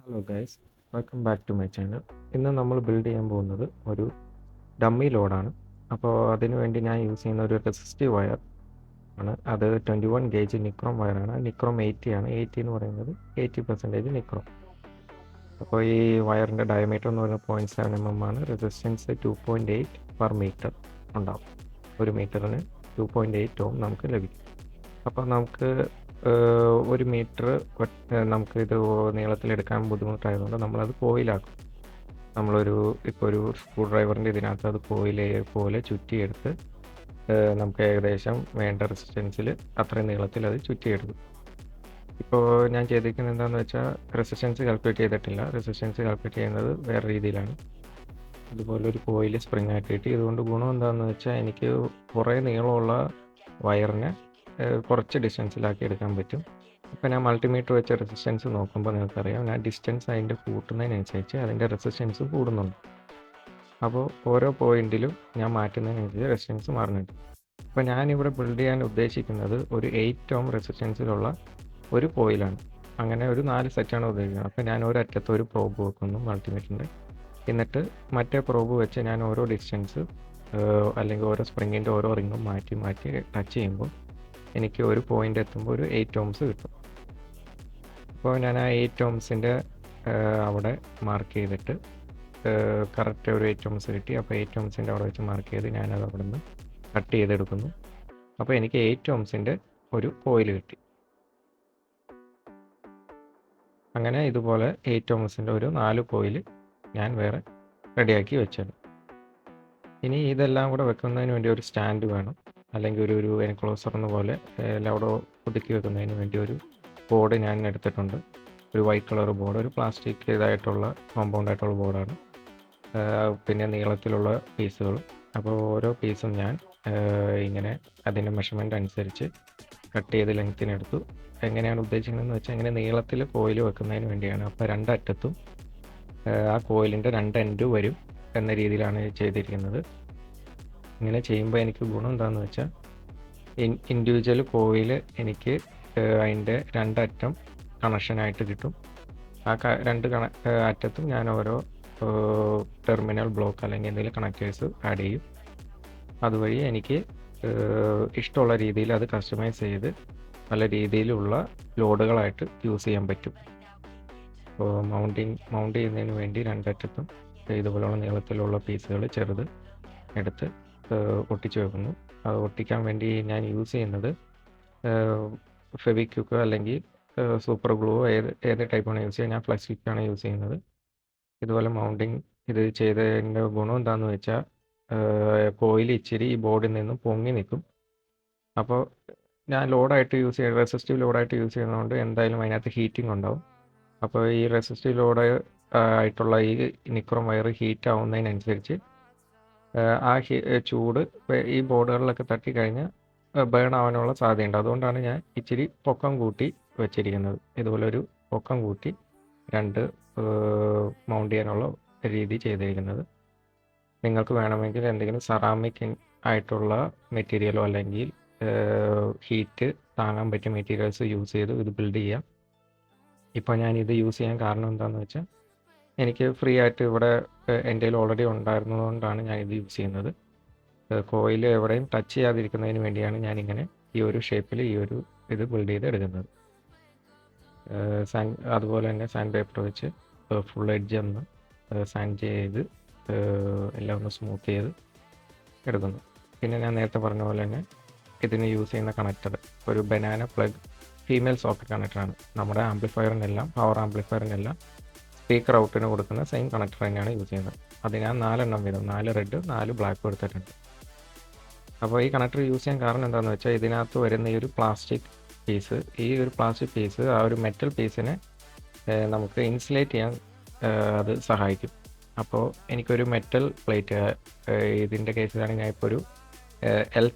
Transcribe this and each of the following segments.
Hello guys, welcome back to my channel. ഇന്ന് നമ്മൾ build ചെയ്യാൻ പോകുന്നത് ഒരു ഡമ്മി ലോഡാണ്. അപ്പോൾ അതിനു വേണ്ടി ഞാൻ യൂസ് ചെയ്യുന്ന ഒരു റെസിസ്റ്റീവ് വയർ ആണ്. അത് 21 ഗേജ് നിക്രോം വയറാണ്. നിക്രോം 80 ആണ്. 80 എന്ന് പറയുന്നത് 80% നിക്രോം. അപ്പോൾ ഈ വയറിൻ്റെ ഡയമീറ്റർ എന്ന് പറയുന്നത് 0.7 ആണ്. റെസിസ്റ്റൻസ് 2.8 പെർ മീറ്റർ ഉണ്ടാവും. ഒരു മീറ്ററിന് 2.8 ഓം നമുക്ക് ലഭിക്കും. അപ്പോൾ നമുക്ക് ഒരു മീറ്റർ നമുക്കിത് നീളത്തിലെടുക്കാൻ ബുദ്ധിമുട്ടായതുകൊണ്ട് നമ്മളത് കോയിലാക്കും. ഇപ്പോൾ ഒരു സ്ക്രൂ ഡ്രൈവറിൻ്റെ ഇതിനകത്ത് അത് കോയിൽ പോലെ ചുറ്റിയെടുത്ത് നമുക്ക് ഏകദേശം വേണ്ട റെസിസ്റ്റൻസിൽ അത്രയും നീളത്തിൽ അത് ചുറ്റിയെടുക്കും. ഇപ്പോൾ ഞാൻ ചെയ്തിരിക്കുന്നത് എന്താണെന്ന് വെച്ചാൽ റെസിസ്റ്റൻസ് കാൽക്കുലേറ്റ് ചെയ്തിട്ടില്ല. റെസിസ്റ്റൻസ് കാൽക്കുലേറ്റ് ചെയ്യുന്നത് വേറെ രീതിയിലാണ്. അതുപോലെ ഒരു കോയിൽ സ്പ്രിങ് ആക്കിയിട്ട് ഇതുകൊണ്ട് ഗുണം എന്താണെന്ന് വെച്ചാൽ എനിക്ക് കുറേ നീളമുള്ള വയറിനെ കുറച്ച് ഡിസ്റ്റൻസിലാക്കി എടുക്കാൻ പറ്റും. ഇപ്പോൾ ഞാൻ മൾട്ടിമീറ്റർ വെച്ച റെസിസ്റ്റൻസ് നോക്കുമ്പോൾ നിങ്ങൾക്കറിയാം, ഞാൻ ഡിസ്റ്റൻസ് അതിൻ്റെ കൂട്ടുന്നതിനനുസരിച്ച് അതിൻ്റെ റെസിസ്റ്റൻസ് കൂടുന്നുണ്ട്. അപ്പോൾ ഓരോ പോയിന്റിലും ഞാൻ മാറ്റുന്നതിനനുസരിച്ച് റെസിസ്റ്റൻസ് മാറുന്നുണ്ട്. അപ്പോൾ ഞാനിവിടെ ബിൽഡ് ചെയ്യാൻ ഉദ്ദേശിക്കുന്നത് ഒരു 8 ഓം റെസിസ്റ്റൻസിലുള്ള ഒരു കോയിലാണ്. അങ്ങനെ ഒരു 4 സെറ്റാണ് ഉദ്ദേശിക്കുന്നത്. അപ്പോൾ ഞാൻ ഒരറ്റത്ത് ഒരു പ്രോബ് വെക്കുന്നു മൾട്ടിമീറ്ററിൻ്റെ. എന്നിട്ട് മറ്റേ പ്രോബ് വെച്ച് ഞാൻ ഓരോ ഡിസ്റ്റൻസ് അല്ലെങ്കിൽ ഓരോ സ്പ്രിങ്ങിൻ്റെ ഓരോ റിങ്ങും മാറ്റി മാറ്റി ടച്ച് ചെയ്യുമ്പോൾ എനിക്ക് ഒരു പോയിന്റ് എത്തുമ്പോൾ ഒരു 8 ഓംസ് കിട്ടും. അപ്പോൾ ഞാൻ ആ 8 ഓംസിൻ്റെ അവിടെ മാർക്ക് ചെയ്തിട്ട് കറക്റ്റ് ഒരു 8 ഓംസ് കിട്ടി. അപ്പോൾ 8 ഓംസിൻ്റെ അവിടെ വെച്ച് മാർക്ക് ചെയ്ത് ഞാനത് അവിടെ നിന്ന് കട്ട് ചെയ്തെടുക്കുന്നു. അപ്പോൾ എനിക്ക് 8 ഓംസിൻ്റെ ഒരു കോയിൽ കിട്ടി. അങ്ങനെ ഇതുപോലെ 8 ഓംസിൻ്റെ ഒരു 4 കോയിൽ ഞാൻ വേറെ റെഡിയാക്കി വെച്ചത്. ഇനി ഇതെല്ലാം കൂടെ വെക്കുന്നതിന് വേണ്ടി ഒരു സ്റ്റാൻഡ് വേണം, അല്ലെങ്കിൽ ഒരു എൻക്ലോസറിന് പോലെ എല്ലാം കൂടെ ഒതുക്കി വെക്കുന്നതിന് വേണ്ടി ഒരു ബോർഡ് ഞാൻ എടുത്തിട്ടുണ്ട്. ഒരു വൈറ്റ് കളർ ബോർഡ്, ഒരു പ്ലാസ്റ്റിക് ഇതായിട്ടുള്ള കോമ്പൗണ്ടായിട്ടുള്ള ബോർഡാണ്. പിന്നെ നീളത്തിലുള്ള പീസുകൾ. അപ്പോൾ ഓരോ പീസും ഞാൻ ഇങ്ങനെ അതിൻ്റെ മെഷർമെൻ്റ് അനുസരിച്ച് കട്ട് ചെയ്ത് ലെങ്ത്തിനെടുത്തു. എങ്ങനെയാണ് ഉദ്ദേശിക്കുന്നതെന്ന് വെച്ചാൽ ഇങ്ങനെ നീളത്തിൽ കോയിൽ വെക്കുന്നതിന് വേണ്ടിയാണ്. അപ്പോൾ രണ്ടറ്റത്തും ആ കോയിലിൻ്റെ 2 എൻഡ് വരും എന്ന രീതിയിലാണ് ചെയ്തിരിക്കുന്നത്. ഇങ്ങനെ ചെയ്യുമ്പോൾ എനിക്ക് ഗുണം എന്താണെന്ന് വെച്ചാൽ ഇൻഡിവിജ്വൽ കോയിൽ എനിക്ക് അതിൻ്റെ 2 അറ്റം കണക്ഷനായിട്ട് കിട്ടും. ആ 2 അറ്റത്തും ഞാൻ ഓരോ ടെർമിനൽ ബ്ലോക്ക് അല്ലെങ്കിൽ എന്തെങ്കിലും കണക്റ്റേഴ്സ് ആഡ് ചെയ്യും. അതുവഴി എനിക്ക് ഇഷ്ടമുള്ള രീതിയിൽ അത് കസ്റ്റമൈസ് ചെയ്ത് പല രീതിയിലുള്ള ലോഡുകളായിട്ട് യൂസ് ചെയ്യാൻ പറ്റും. അപ്പോൾ മൗണ്ട് ചെയ്യുന്നതിന് വേണ്ടി 2 അറ്റത്തും ഇതുപോലുള്ള നീളത്തിലുള്ള പീസുകൾ ചെറുത് എടുത്ത് ഒട്ടിച്ച് വെക്കുന്നു. അത് ഒട്ടിക്കാൻ വേണ്ടി ഞാൻ യൂസ് ചെയ്യുന്നത് ഫെവിക്വിക്ക് അല്ലെങ്കിൽ സൂപ്പർ ഗ്ലൂ, ഏത് ടൈപ്പാണ് യൂസ് ചെയ്യുക. ഞാൻ ഫ്ലെക്സ് ക്വിക്കാണ് യൂസ് ചെയ്യുന്നത്. ഇതുപോലെ മൗണ്ടിങ് ഇത് ചെയ്തതിൻ്റെ ഗുണം എന്താണെന്ന് വെച്ചാൽ കോയിൽ ഇച്ചിരി ഈ ബോർഡിൽ നിന്നും പൊങ്ങി നിൽക്കും. അപ്പോൾ ഞാൻ റെസിസ്റ്റീവ് ലോഡായിട്ട് യൂസ് ചെയ്യുന്നതുകൊണ്ട് എന്തായാലും അതിനകത്ത് ഹീറ്റിംഗ് ഉണ്ടാവും. അപ്പോൾ ഈ റെസിസ്റ്റീവ് ലോഡ് ആയിട്ടുള്ള ഈ നിക്രോം വയർ ഹീറ്റ് ആവുന്നതിനനുസരിച്ച് ആ ചൂട് ഈ ബോർഡുകളിലൊക്കെ തട്ടിക്കഴിഞ്ഞാൽ ബേൺ ആവാനുള്ള സാധ്യതയുണ്ട്. അതുകൊണ്ടാണ് ഞാൻ ഇച്ചിരി പൊക്കം കൂട്ടി വെച്ചിരിക്കുന്നത്. ഇതുപോലെ ഒരു പൊക്കം കൂട്ടി 2 മൗണ്ട് ചെയ്യാനുള്ള രീതി ചെയ്തിരിക്കുന്നത്. നിങ്ങൾക്ക് വേണമെങ്കിൽ എന്തെങ്കിലും സെറാമിക് ആയിട്ടുള്ള മെറ്റീരിയലോ അല്ലെങ്കിൽ ഹീറ്റ് താങ്ങാൻ പറ്റിയ മെറ്റീരിയൽസ് യൂസ് ചെയ്ത് ഇത് ബിൽഡ് ചെയ്യാം. ഇപ്പോൾ ഞാനിത് യൂസ് ചെയ്യാൻ കാരണം എന്താണെന്ന് വെച്ചാൽ എനിക്ക് ഫ്രീ ആയിട്ട് ഇവിടെ എൻ്റെ ഓൾറെഡി ഉണ്ടായിരുന്നതുകൊണ്ടാണ് ഞാനിത് യൂസ് ചെയ്യുന്നത്. കോയിൽ എവിടെയും ടച്ച് ചെയ്യാതിരിക്കുന്നതിന് വേണ്ടിയാണ് ഞാനിങ്ങനെ ഈ ഒരു ഷേപ്പിൽ ഇത് ബിൽഡ് ചെയ്ത് എടുക്കുന്നത്. അതുപോലെ തന്നെ സാൻഡ് പേപ്പർ വെച്ച് ഫുൾ എഡ്ജ് ഒന്ന് സാൻഡ് ചെയ്ത് എല്ലാം ഒന്ന് സ്മൂത്ത് ചെയ്ത് എടുക്കുന്നു. പിന്നെ ഞാൻ നേരത്തെ പറഞ്ഞ പോലെ തന്നെ ഇതിന് യൂസ് ചെയ്യുന്ന കണക്ടർ ഒരു ബനാന പ്ലഗ് ഫീമെയിൽ സോക്കറ്റ് കണക്ടറാണ്. നമ്മുടെ ആംപ്ലിഫയറിനെല്ലാം, പവർ ആംപ്ലിഫയറിനെല്ലാം സ്പീക്കർ ഔട്ടിന് കൊടുക്കുന്ന സെയിം കണക്ടർ തന്നെയാണ് യൂസ് ചെയ്യുന്നത്. അത് ഞാൻ 4 എണ്ണം വരും, 4 റെഡ് 4 ബ്ലാക്ക് കൊടുത്തിട്ടുണ്ട്. അപ്പോൾ ഈ കണക്ടർ യൂസ് ചെയ്യാൻ കാരണം എന്താണെന്ന് വെച്ചാൽ ഇതിനകത്ത് വരുന്ന ഈ ഒരു പ്ലാസ്റ്റിക് പീസ് ആ ഒരു മെറ്റൽ പീസിനെ നമുക്ക് ഇൻസുലേറ്റ് ചെയ്യാൻ അത് സഹായിക്കും. അപ്പോൾ എനിക്കൊരു മെറ്റൽ പ്ലേറ്റ്, ഇതിൻ്റെ കേസിലാണ് ഞാൻ ഇപ്പോൾ ഒരു എൽ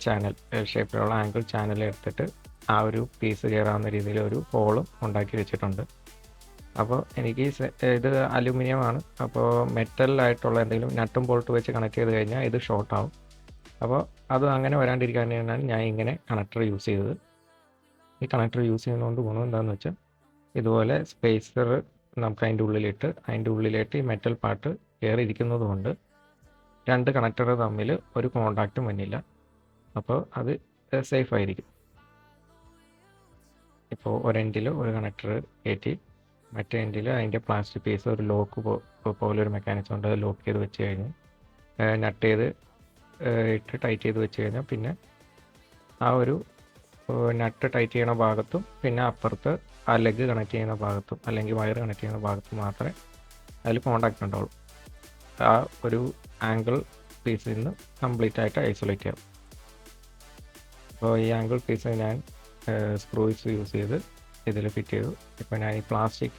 ഷേപ്പിലുള്ള ആംഗിൾ ചാനൽ എടുത്തിട്ട് ആ ഒരു പീസ് കയറാവുന്ന രീതിയിൽ ഒരു ഹോളും ഉണ്ടാക്കി വെച്ചിട്ടുണ്ട്. അപ്പോൾ എനിക്ക് ഇത് അലുമിനിയമാണ്. അപ്പോൾ മെറ്റലായിട്ടുള്ള എന്തെങ്കിലും നട്ടും ബോൾട്ട് വെച്ച് കണക്ട് ചെയ്ത് കഴിഞ്ഞാൽ ഇത് ഷോർട്ട് ആവും. അപ്പോൾ അത് അങ്ങനെ വരാണ്ടിരിക്കാനാണ് ഞാൻ ഇങ്ങനെ കണക്ടർ യൂസ് ചെയ്തത്. ഈ കണക്ടർ യൂസ് ചെയ്യുന്നതുകൊണ്ട് ഗുണം എന്താണെന്ന് വെച്ചാൽ ഇതുപോലെ സ്പേസർ നമുക്ക് അതിൻ്റെ ഉള്ളിലേക്ക് ഈ മെറ്റൽ പാർട്ട് കയറിയിരിക്കുന്നത് കൊണ്ട് 2 കണക്ടർ തമ്മിൽ ഒരു കോണ്ടാക്റ്റും വന്നില്ല. അപ്പോൾ അത് സേഫ് ആയിരിക്കും. ഇപ്പോൾ ഒരെൻഡിൽ ഒരു കണക്ടർ കയറ്റി മറ്റേ എൻഡിൽ അതിൻ്റെ പ്ലാസ്റ്റിക് പീസ് ഒരു ലോക്ക് പോലെ ഒരു മെക്കാനിസം ഉണ്ട്, അത് ലോക്ക് ചെയ്ത് വെച്ച് കഴിഞ്ഞ് നട്ട് ചെയ്ത് ഇട്ട് ടൈറ്റ് ചെയ്ത് വെച്ച് കഴിഞ്ഞാൽ പിന്നെ ആ ഒരു നട്ട് ടൈറ്റ് ചെയ്യണ ഭാഗത്തും പിന്നെ അപ്പുറത്ത് ആ ലെഗ് കണക്ട് ചെയ്യുന്ന ഭാഗത്തും അല്ലെങ്കിൽ വയർ കണക്ട് ചെയ്യുന്ന ഭാഗത്തും മാത്രമേ അതിൽ കോണ്ടാക്ട് ഉണ്ടാവുള്ളൂ. ആ ഒരു ആംഗിൾ പീസിൽ നിന്ന് കംപ്ലീറ്റ് ആയിട്ട് ഐസൊലേറ്റ് ചെയ്യാം. അപ്പോൾ ഈ ആംഗിൾ പീസ് ഞാൻ സ്ക്രൂസ് യൂസ് ചെയ്ത് ഇതിൽ ഫിറ്റ് ചെയ്തു. ഇപ്പോൾ ഞാൻ ഈ പ്ലാസ്റ്റിക്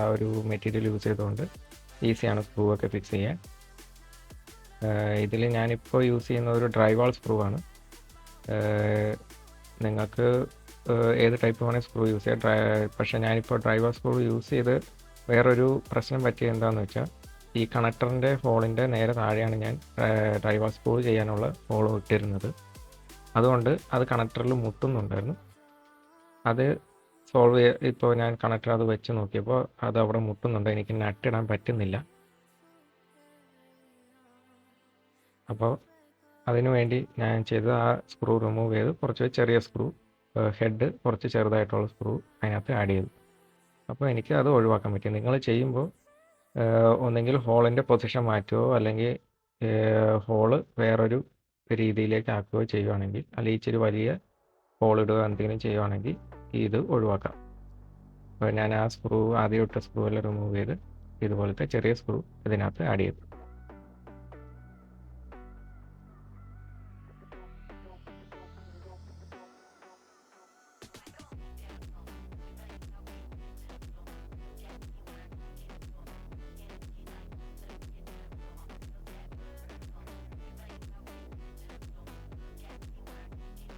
ആ ഒരു മെറ്റീരിയൽ യൂസ് ചെയ്തുകൊണ്ട് ഈസിയാണ് സ്ക്രൂ ഒക്കെ ഫിക്സ് ചെയ്യാൻ. ഇതിൽ ഞാനിപ്പോൾ യൂസ് ചെയ്യുന്ന ഒരു ഡ്രൈവാൾ സ്ക്രൂ ആണ്. നിങ്ങൾക്ക് ഏത് ടൈപ്പ് വേണമെങ്കിൽ സ്ക്രൂ യൂസ് ചെയ്യാം. പക്ഷേ ഞാനിപ്പോൾ ഡ്രൈവാൾ സ്ക്രൂ യൂസ് ചെയ്ത് വേറൊരു പ്രശ്നം പറ്റിയത് എന്താണെന്ന് വെച്ചാൽ ഈ കണക്ടറിൻ്റെ ഹോളിൻ്റെ നേരെ താഴെയാണ് ഞാൻ ഡ്രൈവാൾ സ്ക്രൂ ചെയ്യാനുള്ള ഹോൾ ഇട്ടിരുന്നത്. അതുകൊണ്ട് അത് കണക്ടറിൽ മുട്ടുന്നുണ്ടായിരുന്നു. അത് ഇപ്പോൾ ഞാൻ കണക്ടർ അത് വെച്ച് നോക്കിയപ്പോൾ അത് അവിടെ മുട്ടുന്നുണ്ട്, എനിക്ക് നട്ടിടാൻ പറ്റുന്നില്ല. അപ്പോൾ അതിനു വേണ്ടി ഞാൻ ചെയ്ത് ആ സ്ക്രൂ റിമൂവ് ചെയ്ത് കുറച്ച് ചെറിയ സ്ക്രൂ ഹെഡ് കുറച്ച് ചെറുതായിട്ടുള്ള സ്ക്രൂ അതിനകത്ത് ആഡ് ചെയ്തു. അപ്പോൾ എനിക്ക് അത് ഒഴിവാക്കാൻ പറ്റി. നിങ്ങൾ ചെയ്യുമ്പോൾ ഒന്നെങ്കിൽ ഹോളിൻ്റെ പൊസിഷൻ മാറ്റുകയോ അല്ലെങ്കിൽ ഹോള് വേറൊരു രീതിയിലേക്ക് ആക്കുകയോ ചെയ്യുവാണെങ്കിൽ, അല്ലെങ്കിൽ ഇച്ചിരി വലിയ ഹോൾ ഇടുക എന്തെങ്കിലും ചെയ്യുവാണെങ്കിൽ ഇത് ഒഴിവാക്കാം. അപ്പോൾ ഞാൻ ആ സ്ക്രൂ ആദ്യം ഇട്ട സ്ക്രൂ എല്ലാം റിമൂവ് ചെയ്ത് ഇതുപോലത്തെ ചെറിയ സ്ക്രൂ ഇതിനകത്ത് ആഡ് ചെയ്തു.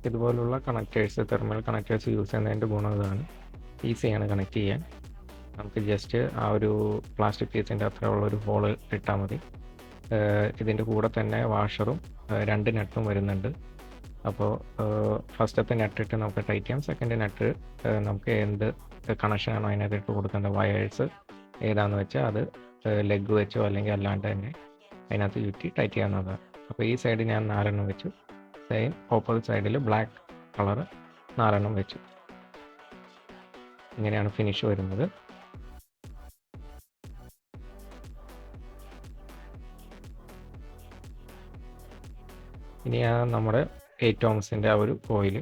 ഇതുപോലുള്ള കണക്റ്റേഴ്സ്, തെർമൽ കണക്റ്റേഴ്സ് യൂസ് ചെയ്യുന്നതിൻ്റെ ഗുണം ഇതാണ്. ഈസിയാണ് കണക്ട് ചെയ്യാൻ. നമുക്ക് ജസ്റ്റ് ആ ഒരു പ്ലാസ്റ്റിക് പീസിൻ്റെ അത്രയുള്ളൊരു ഹോൾ ഇട്ടാൽ മതി. ഇതിൻ്റെ കൂടെ തന്നെ വാഷറും 2 നട്ടും വരുന്നുണ്ട്. അപ്പോൾ ഫസ്റ്റത്തെ നട്ടിട്ട് നമുക്ക് ടൈറ്റ് ചെയ്യാം. സെക്കൻഡ് നട്ട് നമുക്ക് എന്ത് കണക്ഷനാണോ അതിനകത്തിട്ട് കൊടുക്കേണ്ട വയേഴ്സ് ഏതാണെന്ന് വെച്ചാൽ അത് ലെഗ് വെച്ചോ അല്ലെങ്കിൽ അല്ലാണ്ട് തന്നെ അതിനകത്ത് ചുറ്റി ടൈറ്റ് ചെയ്യാവുന്നതാണ്. അപ്പോൾ ഈ സൈഡ് ഞാൻ 4 വെച്ചു. സെയിം ഓപ്പോസിറ്റ് സൈഡിൽ ബ്ലാക്ക് കളർ 4 വെച്ചു. ഇങ്ങനെയാണ് ഫിനിഷ് വരുന്നത്. ഇനി നമ്മുടെ 8 ohmsൻ്റെ ആ ഒരു കോയിൽ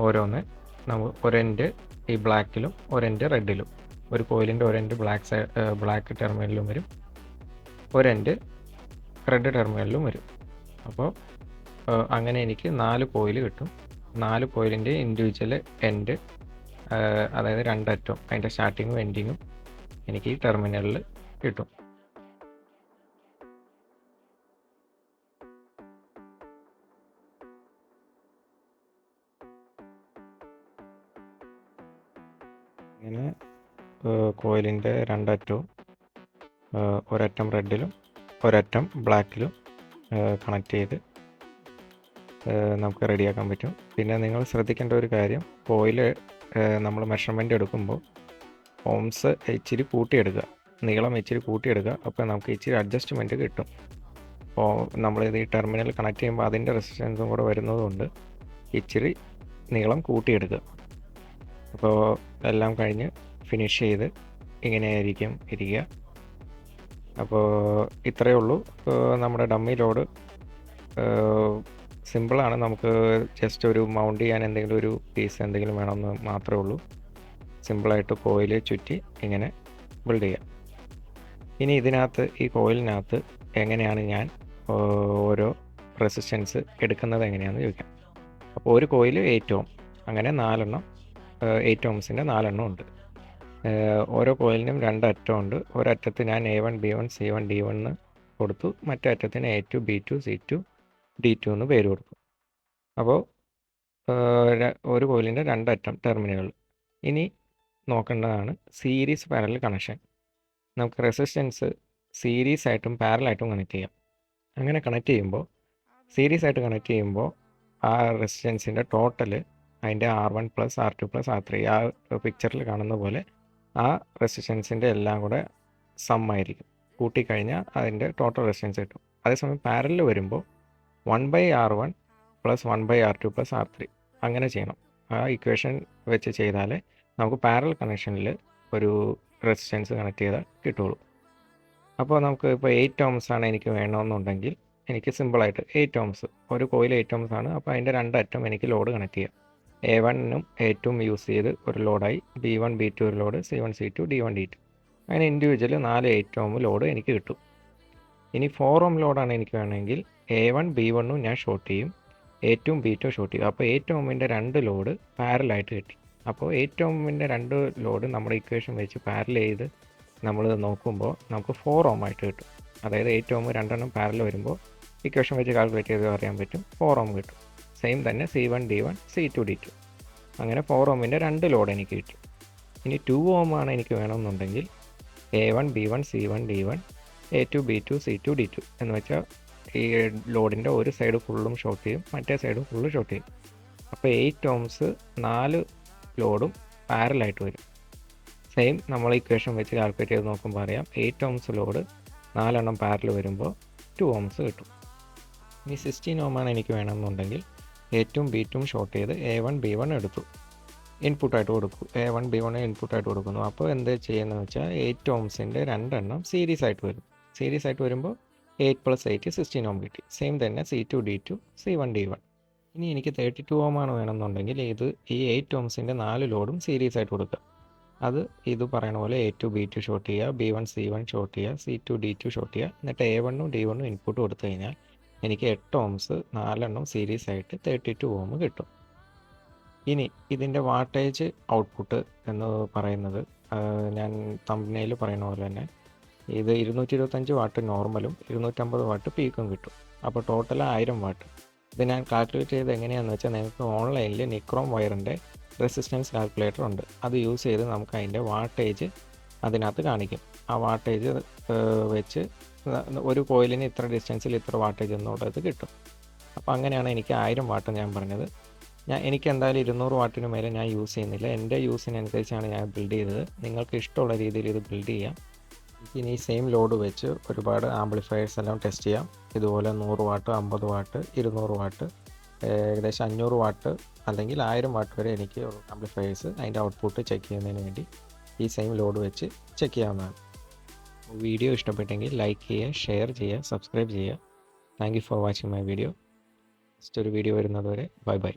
ഓരോന്ന് നമുക്ക് ഒരെൻഡ് ഈ ബ്ലാക്കിലും ഒരെൻഡ് റെഡിലും, ഒരു കോയിലിൻ്റെ ഒരെൻഡ് ബ്ലാക്ക് ടെർമിനലിലും വരും, ഒരെൻഡ് റെഡ് ടെർമിനലിലും വരും. അപ്പോൾ അങ്ങനെ എനിക്ക് 4 കോയിൽ കിട്ടും. 4 കോയിലിൻ്റെ ഇൻഡിവിജ്വൽ എൻഡ്, അതായത് 2 അറ്റം അതിൻ്റെ സ്റ്റാർട്ടിങ്ങും എൻഡിങ്ങും എനിക്ക് ഈ ടെർമിനലിൽ കിട്ടും. ഇങ്ങനെ കോയിലിൻ്റെ 2 അറ്റവും ഒരറ്റം റെഡിലും ഒരറ്റം ബ്ലാക്കിലും കണക്ട് ചെയ്ത് നമുക്ക് റെഡിയാക്കാൻ പറ്റും. പിന്നെ നിങ്ങൾ ശ്രദ്ധിക്കേണ്ട ഒരു കാര്യം, കോയിൽ നമ്മൾ മെഷർമെൻ്റ് എടുക്കുമ്പോൾ ഓംസ് ഇച്ചിരി കൂട്ടിയെടുക്കുക, നീളം ഇച്ചിരി കൂട്ടിയെടുക്കുക. അപ്പോൾ നമുക്ക് ഇച്ചിരി അഡ്ജസ്റ്റ്മെൻറ്റ് കിട്ടും. അപ്പോൾ നമ്മളിത് ഈ ടെർമിനൽ കണക്ട് ചെയ്യുമ്പോൾ അതിൻ്റെ റെസിസ്റ്റൻസും കൂടെ വരുന്നതുകൊണ്ട് ഇച്ചിരി നീളം കൂട്ടിയെടുക്കുക. അപ്പോൾ എല്ലാം കഴിഞ്ഞ് ഫിനിഷ് ചെയ്ത് ഇങ്ങനെയായിരിക്കും ഇരിക്കുക. അപ്പോൾ ഇത്രയേ ഉള്ളൂ നമ്മുടെ ഡമ്മി ലോഡ്. സിമ്പിളാണ്. നമുക്ക് ജസ്റ്റ് ഒരു മൗണ്ട് ചെയ്യാൻ എന്തെങ്കിലും ഒരു പീസ് എന്തെങ്കിലും വേണമെന്ന് മാത്രമേ ഉള്ളൂ. സിമ്പിളായിട്ട് കോയിൽ ചുറ്റി ഇങ്ങനെ ബിൽഡ് ചെയ്യാം. ഇനി ഇതിനകത്ത് ഈ കോയിലിനകത്ത് എങ്ങനെയാണ് ഞാൻ ഓരോ റെസിസ്റ്റൻസ് എടുക്കുന്നത് എങ്ങനെയാണെന്ന് ചോദിക്കാം. അപ്പോൾ ഒരു കോയിൽ 8 ohm, അങ്ങനെ 4 8 ohmsൻ്റെ 4 ഉണ്ട്. ഓരോ കോയിലിനും 2 അറ്റമുണ്ട്. ഒരറ്റത്ത് ഞാൻ A1 B1 C1 D1 എന്ന് കൊടുത്തു, മറ്റേ അറ്റത്തിന് A2 B2 C2 D2 എന്ന് പേര് കൊടുത്തു. അപ്പോൾ ഒരു കോയിലിൻ്റെ 2 അറ്റം ടെർമിനലുകൾ. ഇനി നോക്കേണ്ടതാണ് സീരീസ് പാരലൽ കണക്ഷൻ. നമുക്ക് റെസിസ്റ്റൻസ് സീരീസ് ആയിട്ടും പാരലായിട്ടും കണക്ട് ചെയ്യാം. അങ്ങനെ കണക്ട് ചെയ്യുമ്പോൾ സീരീസ് ആയിട്ട് കണക്ട് ചെയ്യുമ്പോൾ ആ റെസിസ്റ്റൻസിൻ്റെ ടോട്ടൽ അതിൻ്റെ R1 + R2 + R3 ആ പിക്ചറിൽ കാണുന്ന പോലെ ആ റെസിസ്റ്റൻസിൻ്റെ എല്ലാം കൂടെ സം ആയിരിക്കും. കൂട്ടിക്കഴിഞ്ഞാൽ അതിൻ്റെ ടോട്ടൽ റെസിസ്റ്റൻസ് കിട്ടും. അതേസമയം പാരലൽ വരുമ്പോൾ 1/R1 + 1/R2 + R3 അങ്ങനെ ചെയ്യണം. ആ ഇക്വേഷൻ വെച്ച് ചെയ്താലേ നമുക്ക് പാരലൽ കണക്ഷനിൽ ഒരു റെസിസ്റ്റൻസ് കണക്ട് ചെയ്താൽ കിട്ടുള്ളൂ. അപ്പോൾ നമുക്ക് ഇപ്പോൾ 8 ohms ആണ് എനിക്ക് വേണമെന്നുണ്ടെങ്കിൽ എനിക്ക് സിമ്പിളായിട്ട് 8 ohms, ഒരു കോയിൽ 8 ohms ആണ്. അപ്പോൾ അതിൻ്റെ 2 അറ്റം എനിക്ക് ലോഡ് കണക്ട് ചെയ്യാം. A1ഉം A2ഉം യൂസ് ചെയ്ത് ഒരു ലോഡായി, B1 B2 ഒരു load, C1 C2 D1 D2 അങ്ങനെ ഇൻഡിവിജ്വൽ 4 8 ohm ലോഡ് എനിക്ക് കിട്ടും. ഇനി 4 ohm ലോഡാണ് എനിക്ക് വേണമെങ്കിൽ A1 B1ഉം ഞാൻ ഷോർട്ട് ചെയ്യും, A2ഉം B2 ഷോർട്ട് ചെയ്യും. അപ്പോൾ 8 ohmൻ്റെ 2 ലോഡ് പാരലായിട്ട് കിട്ടി. അപ്പോൾ 8 ohmൻ്റെ 2 ലോഡ് നമ്മുടെ ഇക്വേഷൻ വെച്ച് പാരൽ ചെയ്ത് നമ്മൾ നോക്കുമ്പോൾ നമുക്ക് 4 ohm ആയിട്ട് കിട്ടും. അതായത് 8 ohm 2 പാരൽ വരുമ്പോൾ ഇക്വേഷൻ വെച്ച് കാൽക്കുലേറ്റ് ചെയ്ത് അറിയാൻ പറ്റും, 4 ohm കിട്ടും. സെയിം തന്നെ C1 D1 C2 D2 അങ്ങനെ 4 ohmൻ്റെ 2 ലോഡ് എനിക്ക് കിട്ടും. ഇനി 2 ohm ആണ് എനിക്ക് വേണമെന്നുണ്ടെങ്കിൽ A1 B1 C1 D1 A2 B2 C2 D2 എന്ന് വെച്ചാൽ ഈ ലോഡിൻ്റെ ഒരു സൈഡ് ഫുള്ളും ഷോർട്ട് ചെയ്യും, മറ്റേ സൈഡും ഫുള്ള് ഷോർട്ട് ചെയ്യും. അപ്പോൾ 8 ohms 4 ലോഡും പാരലായിട്ട് വരും. സെയിം നമ്മൾ ഇക്വേഷൻ വെച്ച് കാൽക്കുലേറ്റ് ചെയ്ത് നോക്കുമ്പോൾ അറിയാം, 8 ohms ലോഡ് 4 പാരൽ വരുമ്പോൾ 2 ohms കിട്ടും. ഇനി 16 ohm ആണ് എനിക്ക് വേണമെന്നുണ്ടെങ്കിൽ A2ഉം B2ഉം ഷോർട്ട് ചെയ്ത് A1 B1 എടുത്തു, ഇൻപുട്ടായിട്ട് കൊടുക്കും. A1 B1 ഇൻപുട്ടായിട്ട് കൊടുക്കുന്നു. അപ്പോൾ എന്ത് ചെയ്യുന്നതെന്ന് വെച്ചാൽ 8 ohmൻ്റെ 2 സീരീസ് ആയിട്ട് വരും. സീരീസ് ആയിട്ട് വരുമ്പോൾ 8 + 8 16 ohm കിട്ടി. സെയിം തന്നെ C2 D2 C1 D1. ഇനി എനിക്ക് 32 ohm ആണ് വേണമെന്നുണ്ടെങ്കിൽ ഈ 8 ohmൻ്റെ 4 ലോഡും സീരീസ് ആയിട്ട് കൊടുക്കുക. അത് ഇത് പറയുന്ന പോലെ A2 B2 ഷോർട്ട് ചെയ്യുക, B1 C1 ഷോർട്ട് ചെയ്യുക, C2 D2 ഷോർട്ട് ചെയ്യുക. എന്നിട്ട് A1ഉം D1ഉം ഇൻപുട്ട് കൊടുത്തു കഴിഞ്ഞാൽ എനിക്ക് 8 ohms 4 സീരീസ് ആയിട്ട് 32 ohm കിട്ടും. ഇനി ഇതിൻ്റെ വാട്ടേജ് ഔട്ട്പുട്ട് എന്ന് പറയുന്നത് ഞാൻ തംബ്നെയിൽ പറയുന്ന പോലെ തന്നെ ഇത് 225 വാട്ട് നോർമലും 250 വാട്ട് പീക്കും കിട്ടും. അപ്പോൾ ടോട്ടൽ 1000 വാട്ട്. ഇത് ഞാൻ കാൽക്കുലേറ്റ് ചെയ്ത് എങ്ങനെയാണെന്ന് വെച്ചാൽ നിങ്ങൾക്ക് ഓൺലൈനിൽ നിക്രോം വയറിൻ്റെ റെസിസ്റ്റൻസ് കാൽക്കുലേറ്റർ ഉണ്ട്. അത് യൂസ് ചെയ്ത് നമുക്ക് അതിൻ്റെ വാട്ടേജ് അതിനകത്ത് കാണിക്കും. ആ വാട്ടേജ് വെച്ച് ഒരു കോയിലിന് ഇത്ര ഡിസ്റ്റൻസിൽ ഇത്ര വാട്ടേജ് എന്നുള്ളത് കിട്ടും. അപ്പോൾ അങ്ങനെയാണ് എനിക്ക് 1000 വാട്ട് ഞാൻ പറഞ്ഞത്. എനിക്ക് എന്തായാലും 200 വാട്ടിന് മേലെ ഞാൻ യൂസ് ചെയ്യുന്നില്ല. എൻ്റെ യൂസിനനുസരിച്ചാണ് ഞാൻ ബിൽഡ് ചെയ്തത്. നിങ്ങൾക്ക് ഇഷ്ടമുള്ള രീതിയിൽ ഇത് ബിൽഡ് ചെയ്യാം. ഇനി ഈ സെയിം ലോഡ് വെച്ച് ഒരുപാട് ആംപ്ലിഫയേഴ്സ് എല്ലാം ടെസ്റ്റ് ചെയ്യാം. ഇതുപോലെ 100 വാട്ട് 50 വാട്ട് 200 വാട്ട് ഏകദേശം 500 വാട്ട് അല്ലെങ്കിൽ 1000 വാട്ട് വരെ എനിക്ക് ആംപ്ലിഫയേഴ്സ് അതിൻ്റെ ഔട്ട്പുട്ട് ചെക്ക് ചെയ്യുന്നതിന് വേണ്ടി ഈ സെയിം ലോഡ് വെച്ച് ചെക്ക് ചെയ്യാവുന്നതാണ്. വീഡിയോ ഇഷ്ടപ്പെട്ടെങ്കിൽ ലൈക്ക് ചെയ്യുക, ഷെയർ ചെയ്യുക, സബ്സ്ക്രൈബ് ചെയ്യുക. Thank you for watching my video. Next ഒരു വീഡിയോ വരുന്നത് വരെ ബൈ ബൈ.